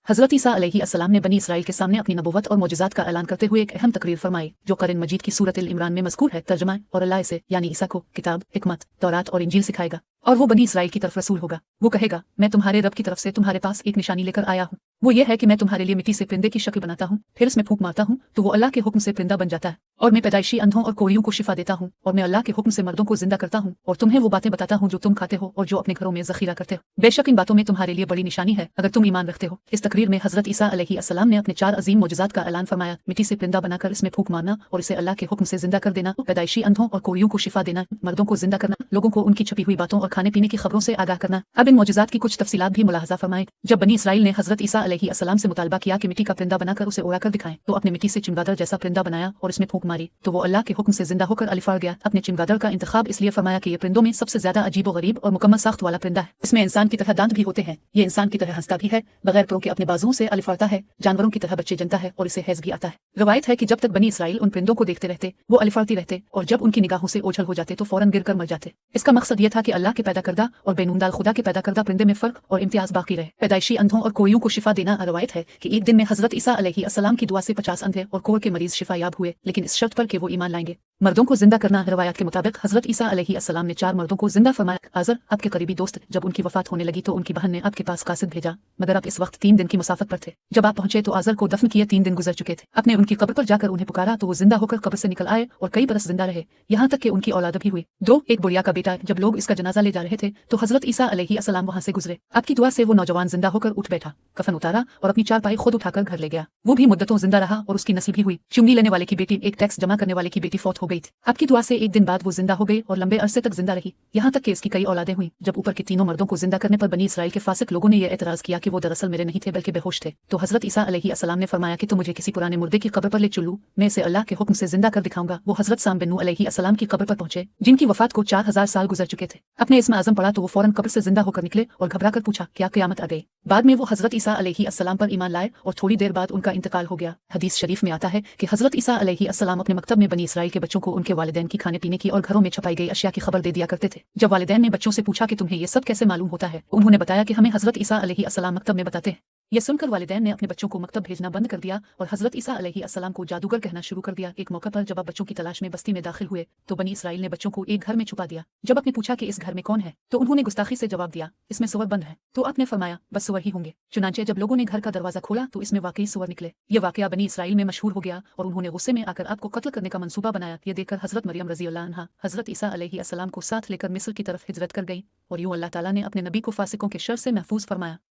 हज़रत ईसा अलैहिस्सलाम ने बनी इसराइल के सामने अपनी नबूवत और मोजज़ात का ऐलान करते हुए एक अहम तकरीर फरमाई जो कुरान मजीद की सूरत अल इमरान में मज़कूर है। तर्जुमा और अल्लाह इसे यानी ईसा को किताब, हिकमत, तौरात और इंजील सिखाएगा और वो बनी इसराइल की तरफ रसूल होगा। वो कहेगा, मैं तुम्हारे रब की तरफ से तुम्हारे पास एक निशानी लेकर आया हूँ। वो ये है कि मैं तुम्हारे लिए मिट्टी से परिंदे की शक्ल बनाता हूँ, फिर इसमें फूंक मारता हूँ तो वो अल्लाह के हुक्म से परिंदा बन जाता है, और मैं पैदाइशी अंधों और कोढ़ियों को शिफा देता हूँ, और मैं अल्लाह के हुक्म से मर्दों को जिंदा करता हूँ, और तुम्हें वो बातें बताता हूँ जो तुम खाते हो और जो अपने घरों में ज़ख़ीरा करते हो। बेशक इन बातों में तुम्हारे लिए बड़ी निशानी है अगर तुम ईमान रखते हो। इस तकरीर में हज़रत ईसा अलैहिस्सलाम ने अपने 4 अजीम मोजज़ात का ऐलान फरमाया। मिट्टी से परिंदा बनाकर इसमें फूंक मारना और इसे अल्लाह के हुक्म से जिंदा कर देना, पैदाइशी अंधों और कोढ़ियों को शिफा देना, मर्दों को जिंदा करना, लोगों को उनकी छुपी हुई बातों और खाने पीने की खबरों से आगाह करना। अब इन मोजज़ात की कुछ तफसीलात भी मुलाहज़ा फरमाएं। जब बनी इसराइल ने हज़रत ईसा अलैहिस्सलाम से मुतालबा किया कि मिट्टी का परिंदा बनाकर उसे उड़ाकर दिखाएं तो अपने मिट्टी से चमगादड़ जैसा परिंदा बनाया और इसमें फूंक मारी तो वो अल्लाह के हुक्म से जिंदा होकर अलिफाड़ गया। अपने चमगादड़ का इंतखाब इसलिए फरमाया कि ये परिंदों में सबसे ज्यादा अजीब और गरीब और मुकम्मल साख्त वाला परिंदा है। इसमें इंसान की तरह दांत भी होते हैं, ये इंसान की तरह हंसता भी है, बगैर परों के अपने बाजुओं से अलिफाड़ता है, जानवरों की तरह बच्चे जनता है और इसे हैज भी आता है। रवायत है कि जब तक बनी इसराइल उन परिंदों को देखते रहते वो अलिफाड़ती रहते और जब उनकी निगाहों से ओझल हो जाते तो फौरन गिरकर मर जाते। इसका मकसद ये था कि अल्लाह के पैदा करदा और बेनूमदाल खुदा के पैदा करदा परिंदे में फर्क और इम्तियाज बाकी रहे। पैदाइशी अंधों और कोढ़ियों को शिफा देना। रवायत है कि एक दिन में हज़रत ईसा अलैहिस्सलाम की दुआ से 50 अंधे और कोढ़ के मरीज शिफायाब हुए, लेकिन इस शर्त पर कि वो ईमान लाएंगे। मर्दों को जिंदा करना। रवायत के मुताबिक हज़रत ईसा अलैहिस्सलाम ने 4 मर्दों को जिंदा फरमाया। आज़र आपके करीबी दोस्त, जब उनकी वफात होने लगी तो उनकी बहन ने आपके पास कासिद भेजा, मगर आप इस वक्त 3 दिन की मुसाफत पर थे। जब आप पहुंचे तो आज़र को दफन किए 3 दिन गुजर चुके थे। आपने उनकी कब्र पर जाकर उन्हें पुकारा तो वो जिंदा होकर कब्र से निकल आए और कई बरस जिंदा रहे, यहाँ तक कि उनकी औलाद भी हुई। 2 एक बुढ़िया का बेटा। जब लोग इसका जनाजा ले जा रहे थे तो हज़रत ईसा अलैहिस्सलाम वहां से गुजरे। आपकी दुआ से वो नौजवान जिंदा होकर उठ बैठा, कफन उतारा और अपनी चारपाई खुद उठाकर घर ले गया। वो भी मुद्दतों जिंदा रहा और उसकी नस्ल भी हुई। चुंगी लेने वाले की बेटी, एक टैक्स जमा करने वाले की बेटी फौत हो गई थी। आपकी दुआ से एक दिन बाद वो जिंदा हो गई और लंबे अरसे तक जिंदा रही, यहाँ तक कि इसकी कई औलादें हुई। जब ऊपर के तीनों मर्दों को जिंदा करने पर बनी इसराइल के फासिक लोगों ने यह एतराज किया कि वो दरअसल मेरे नहीं थे बल्कि बेहोश थे, तो हज़रत ईसा अलैहिस्सलाम ने फरमाया कि तुम मुझे किसी पुराने मुर्दे की कब्र पर ले चलूं, मैं इसे अल्लाह के हुक्म से जिंदा कर दिखाऊंगा। वो हज़रत साम बिन नूह अलैहिस्सलाम की कब्र पर पहुंचे, जिनकी वफात को 4000 साल गुजर चुके थे। अपने इसमें आजम पड़ा तो वो फौरन कब्र से जिंदा होकर निकले और घबराकर पूछा, क्या क़यामत आ गई? बाद में वो हज़रत ईसा अलैहिस्सलाम पर ईमान लाए और थोड़ी देर बाद उनका इंतकाल हो गया। हदीस शरीफ में आता है कि हज़रत ईसा अलैहिस्सलाम अपने मकतब में बनी इसराइल के बच्चों को उनके वालिदैन की खाने पीने की और घरों में छपाई गई अशिया की खबर दे दिया करते थे। जब वालिदैन ने बच्चों से पूछा कि तुम्हें ये सब कैसे मालूम होता है, उन्होंने बताया कि हमें हज़रत ईसा अलैहिस्सलाम मकतब में बताते हैं। ये सुनकर वालिदैन ने अपने बच्चों को मकतब भेजना बंद कर दिया और हज़रत ईसा अलैहिस्सलाम को जादूगर कहना शुरू कर दिया। एक मौके पर जब आप बच्चों की तलाश में बस्ती में दाखिल हुए तो बनी इसराइल ने बच्चों को एक घर में छुपा दिया। जब आपने पूछा कि इस घर में कौन है तो उन्होंने गुस्ताखी से जवाब दिया, इसमें सूअर बंद है। तो आपने फरमाया, बस सूअर ही होंगे। चुनांचे जब लोगों ने घर का दरवाजा खोला तो इसमें वाकई सूअर निकले। ये वाकया बनी इसराइल में मशहूर हो गया और उन्होंने गुस्से में आकर आपको कत्ल करने का मंसूबा बनाया। ये देखकर हज़रत मरियम रज़ियल्लाहु अन्हा हज़रत ईसा अलैहिस्सलाम को साथ लेकर मिस्र की तरफ हिजरत कर गई और यूं अल्लाह ताला ने अपने नबी को फासिकों के शर से महफूज फरमाया।